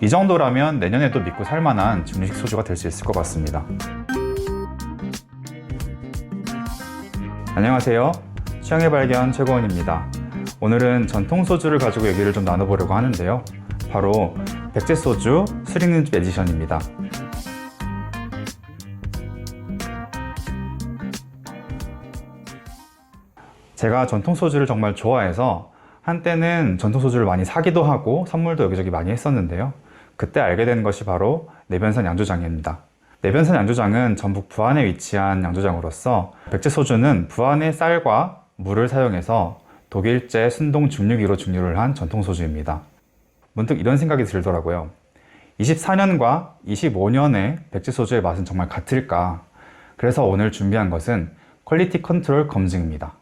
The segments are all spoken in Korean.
이 정도라면 내년에도 믿고 살만한 증류식 소주가 될 수 있을 것 같습니다. 안녕하세요. 취향의 발견 최고원입니다. 오늘은 전통 소주를 가지고 얘기를 좀 나눠보려고 하는데요. 바로 백제소주 수링능집 에디션입니다. 제가 전통 소주를 정말 좋아해서 한때는 전통 소주를 많이 사기도 하고 선물도 여기저기 많이 했었는데요. 그때 알게 된 것이 바로 내변산 양조장입니다. 내변산 양조장은 전북 부안에 위치한 양조장으로서 백제소주는 부안의 쌀과 물을 사용해서 독일제 순동 증류기로 증류를 한 전통 소주입니다. 문득 이런 생각이 들더라고요. 24년과 25년의 백제소주의 맛은 정말 같을까? 그래서 오늘 준비한 것은 퀄리티 컨트롤 검증입니다.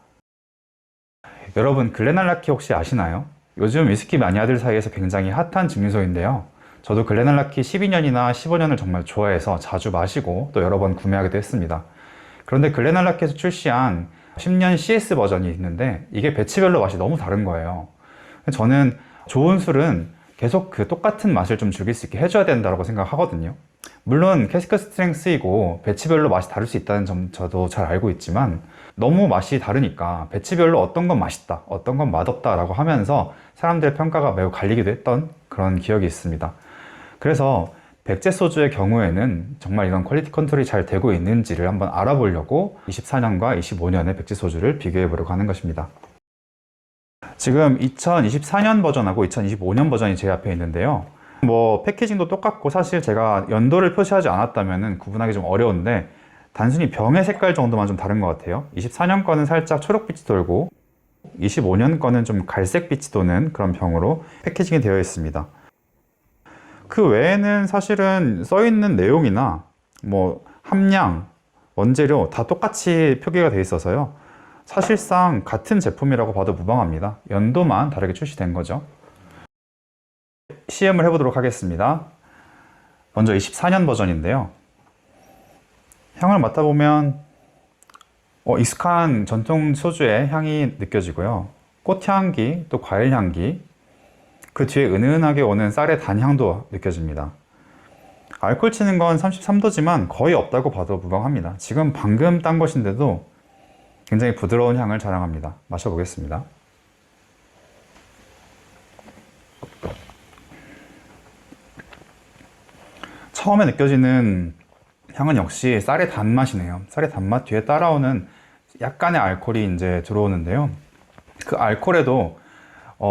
여러분, 글렌알라키 혹시 아시나요? 요즘 위스키 마니아들 사이에서 굉장히 핫한 증류소인데요. 저도 글렌알라키 12년이나 15년을 정말 좋아해서 자주 마시고 또 여러 번 구매하기도 했습니다. 그런데 글렌알라키에서 출시한 10년 CS 버전이 있는데 이게 배치별로 맛이 너무 다른 거예요. 저는 좋은 술은 계속 그 똑같은 맛을 좀 즐길 수 있게 해줘야 된다고 생각하거든요. 물론 캐스크 스트렝스이고 배치별로 맛이 다를 수 있다는 점 저도 잘 알고 있지만 너무 맛이 다르니까 배치별로 어떤 건 맛있다, 어떤 건 맛없다 라고 하면서 사람들의 평가가 매우 갈리기도 했던 그런 기억이 있습니다. 그래서 백제소주의 경우에는 정말 이런 퀄리티 컨트롤이 잘 되고 있는지를 한번 알아보려고 24년과 25년의 백제소주를 비교해 보려고 하는 것입니다. 지금 2024년 버전하고 2025년 버전이 제 앞에 있는데요. 패키징도 똑같고 사실 제가 연도를 표시하지 않았다면 구분하기 좀 어려운데 단순히 병의 색깔 정도만 좀 다른 것 같아요. 24년 거는 살짝 초록빛이 돌고 25년 거는 좀 갈색빛이 도는 그런 병으로 패키징이 되어 있습니다. 그 외에는 사실은 써있는 내용이나 함량, 원재료 다 똑같이 표기가 되어 있어서요. 사실상 같은 제품이라고 봐도 무방합니다. 연도만 다르게 출시된 거죠. 시음을 해보도록 하겠습니다. 먼저 24년 버전인데요. 향을 맡아보면 익숙한 전통 소주의 향이 느껴지고요. 꽃향기, 또 과일향기, 그 뒤에 은은하게 오는 쌀의 단향도 느껴집니다. 알코올 치는 건 33도지만 거의 없다고 봐도 무방합니다. 지금 방금 딴 것인데도 굉장히 부드러운 향을 자랑합니다. 마셔보겠습니다. 처음에 느껴지는 향은 역시 쌀의 단맛이네요. 쌀의 단맛 뒤에 따라오는 약간의 알코올이 이제 들어오는데요. 그 알코올에도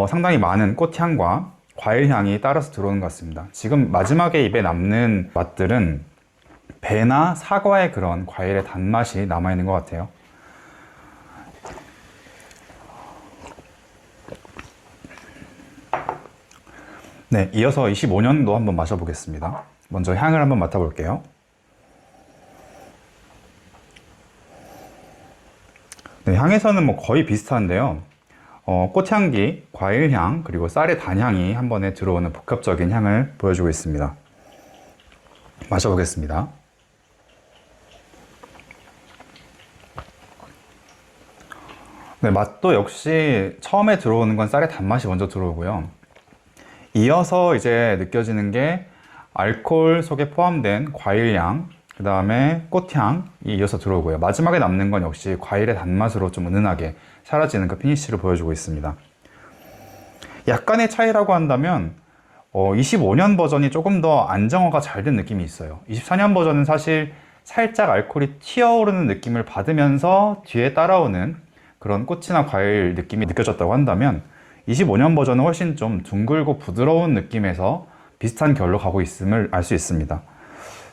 상당히 많은 꽃향과 과일향이 따라서 들어오는 것 같습니다. 지금 마지막에 입에 남는 맛들은 배나 사과의 그런 과일의 단맛이 남아있는 것 같아요. 네, 이어서 25년도 한번 마셔보겠습니다. 먼저 향을 한번 맡아볼게요. 네, 향에서는 거의 비슷한데요. 꽃향기, 과일향, 그리고 쌀의 단향이 한 번에 들어오는 복합적인 향을 보여주고 있습니다. 마셔보겠습니다. 네, 맛도 역시 처음에 들어오는 건 쌀의 단맛이 먼저 들어오고요. 이어서 이제 느껴지는 게 알코올 속에 포함된 과일향, 그 다음에 꽃향이 이어서 들어오고요. 마지막에 남는 건 역시 과일의 단맛으로 좀 은은하게 사라지는 그 피니쉬를 보여주고 있습니다. 약간의 차이라고 한다면 25년 버전이 조금 더 안정화가 잘 된 느낌이 있어요. 24년 버전은 사실 살짝 알코올이 튀어오르는 느낌을 받으면서 뒤에 따라오는 그런 꽃이나 과일 느낌이 느껴졌다고 한다면 25년 버전은 훨씬 좀 둥글고 부드러운 느낌에서 비슷한 결로 가고 있음을 알 수 있습니다.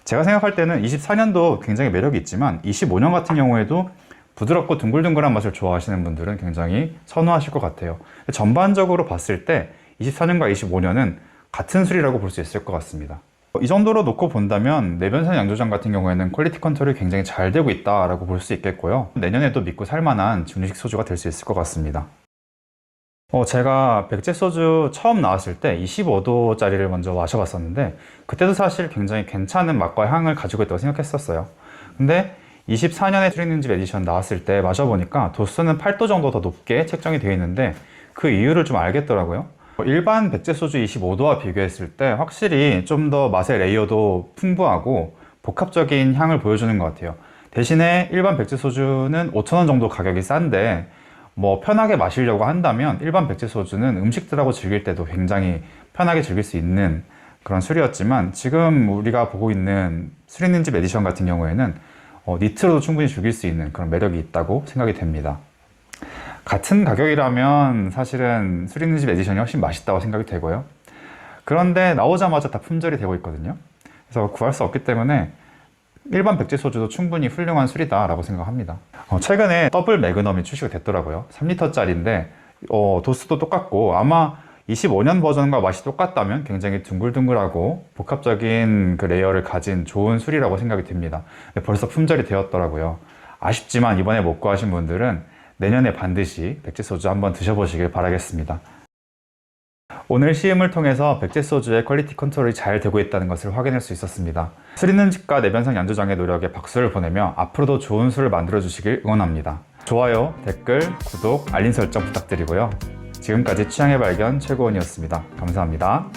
제가 생각할 때는 24년도 굉장히 매력이 있지만 25년 같은 경우에도 부드럽고 둥글둥글한 맛을 좋아하시는 분들은 굉장히 선호하실 것 같아요. 전반적으로 봤을 때 24년과 25년은 같은 술이라고 볼 수 있을 것 같습니다. 이 정도로 놓고 본다면 내변산 양조장 같은 경우에는 퀄리티 컨트롤이 굉장히 잘 되고 있다고 볼 수 있겠고요. 내년에도 믿고 살만한 증류식 소주가 될 수 있을 것 같습니다. 제가 백제소주 처음 나왔을 때 25도짜리를 먼저 마셔봤었는데 그때도 사실 굉장히 괜찮은 맛과 향을 가지고 있다고 생각했었어요. 근데 24년에 수링능집 에디션 나왔을 때 마셔보니까 도수는 8도 정도 더 높게 책정이 되어 있는데 그 이유를 좀 알겠더라고요. 일반 백제 소주 25도와 비교했을 때 확실히 좀 더 맛의 레이어도 풍부하고 복합적인 향을 보여주는 것 같아요. 대신에 일반 백제 소주는 5,000원 정도 가격이 싼데 뭐 편하게 마시려고 한다면 일반 백제 소주는 음식들하고 즐길 때도 굉장히 편하게 즐길 수 있는 그런 술이었지만, 지금 우리가 보고 있는 술 있는 집 에디션 같은 경우에는 니트로도 충분히 즐길 수 있는 그런 매력이 있다고 생각이 됩니다. 같은 가격이라면 사실은 술 있는 집 에디션이 훨씬 맛있다고 생각이 되고요. 그런데 나오자마자 다 품절이 되고 있거든요. 그래서 구할 수 없기 때문에 일반 백제 소주도 충분히 훌륭한 술이다 라고 생각합니다. 최근에 더블 매그넘이 출시가 됐더라고요. 3리터짜리인데 도수도 똑같고, 아마 25년 버전과 맛이 똑같다면 굉장히 둥글둥글하고 복합적인 그 레이어를 가진 좋은 술이라고 생각이 듭니다. 벌써 품절이 되었더라고요. 아쉽지만 이번에 못 구하신 분들은 내년에 반드시 백제소주 한번 드셔보시길 바라겠습니다. 오늘 시음을 통해서 백제소주의 퀄리티 컨트롤이 잘 되고 있다는 것을 확인할 수 있었습니다. 술 있는 집과 내변상 양조장의 노력에 박수를 보내며 앞으로도 좋은 술을 만들어 주시길 응원합니다. 좋아요, 댓글, 구독, 알림 설정 부탁드리고요. 지금까지 취향의 발견 최고원이었습니다. 감사합니다.